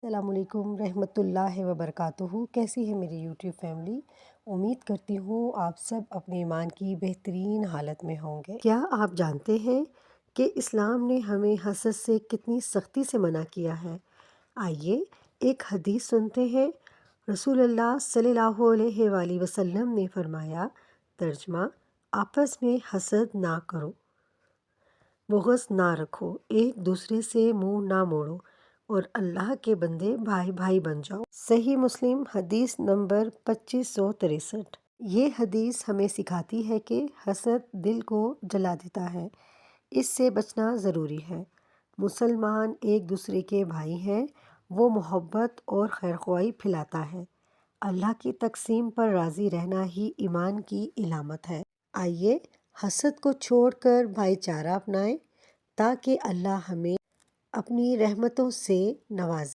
अस्सलामुअलैकुम रहमतुल्लाहि व बरकातुहू। कैसी है मेरी यूट्यूब फैमिली। उम्मीद करती हूँ आप सब अपने ईमान की बेहतरीन हालत में होंगे। क्या आप जानते हैं कि इस्लाम ने हमें हसद से कितनी सख्ती से मना किया है। आइए एक हदीस सुनते हैं। रसूलुल्लाह सल्लल्लाहु अलैहि वसल्लम ने फरमाया, तर्जमा, आपस में हसद ना करो, बुग़्ज़ ना रखो, एक दूसरे से मुंह ना मोड़ो और अल्लाह के बंदे भाई भाई बन जाओ। सही मुस्लिम हदीस नंबर 2563। ये हदीस हमें सिखाती है कि हसद दिल को जला देता है, इससे बचना ज़रूरी है। मुसलमान एक दूसरे के भाई हैं, वो मोहब्बत और खैरख्वाही फैलाता है। अल्लाह की तक़सीम पर राज़ी रहना ही ईमान की इलामत है। आइए हसद को छोड़कर भाईचारा अपनाएं ताकि अल्लाह हमें अपनी रहमतों से नवाजे।